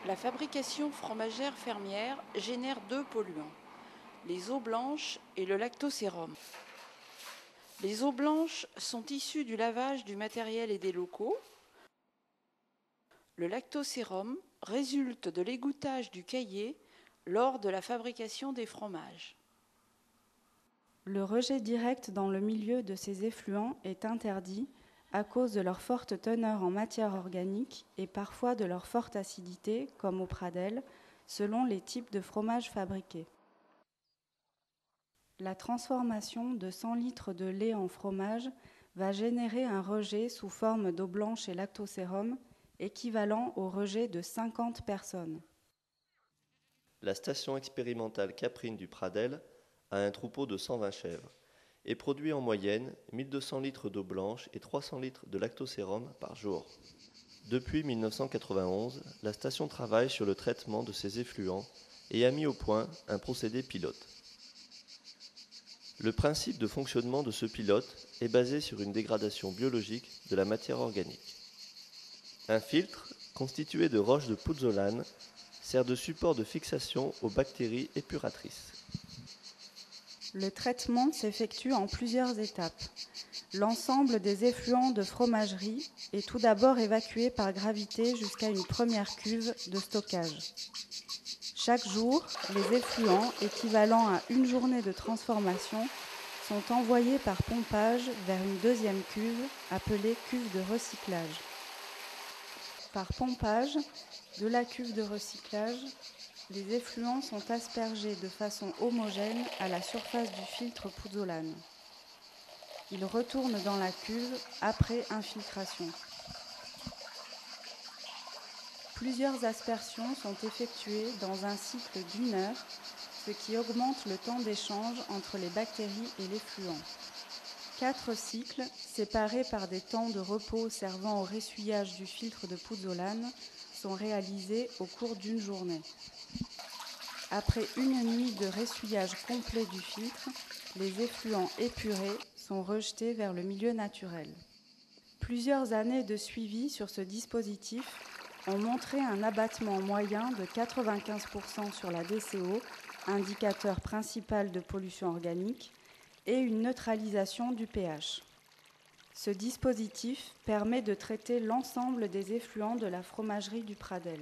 La fabrication fromagère fermière génère deux polluants, les eaux blanches et le lactosérum. Les eaux blanches sont issues du lavage du matériel et des locaux. Le lactosérum résulte de l'égouttage du caillé lors de la fabrication des fromages. Le rejet direct dans le milieu de ces effluents est interdit à cause de leur forte teneur en matière organique et parfois de leur forte acidité, comme au Pradel, selon les types de fromages fabriqués. La transformation de 100 litres de lait en fromage va générer un rejet sous forme d'eau blanche et lactosérum équivalent au rejet de 50 personnes. La station expérimentale caprine du Pradel a un troupeau de 120 chèvres et produit en moyenne 1200 litres d'eau blanche et 300 litres de lactosérum par jour. Depuis 1991, la station travaille sur le traitement de ces effluents et a mis au point un procédé pilote. Le principe de fonctionnement de ce pilote est basé sur une dégradation biologique de la matière organique. Un filtre, constitué de roches de pouzzolane, sert de support de fixation aux bactéries épuratrices. Le traitement s'effectue en plusieurs étapes. L'ensemble des effluents de fromagerie est tout d'abord évacué par gravité jusqu'à une première cuve de stockage. Chaque jour, les effluents, équivalents à une journée de transformation, sont envoyés par pompage vers une deuxième cuve, appelée cuve de recyclage. Par pompage de la cuve de recyclage, les effluents sont aspergés de façon homogène à la surface du filtre pouzzolane. Ils retournent dans la cuve après infiltration. Plusieurs aspersions sont effectuées dans un cycle d'1 heure, ce qui augmente le temps d'échange entre les bactéries et l'effluent. 4 cycles, séparés par des temps de repos servant au ressuyage du filtre de pouzzolane, sont réalisés au cours d'une journée. Après une nuit de ressuyage complet du filtre, les effluents épurés sont rejetés vers le milieu naturel. Plusieurs années de suivi sur ce dispositif ont montré un abattement moyen de 95% sur la DCO, indicateur principal de pollution organique, et une neutralisation du pH. Ce dispositif permet de traiter l'ensemble des effluents de la fromagerie du Pradel.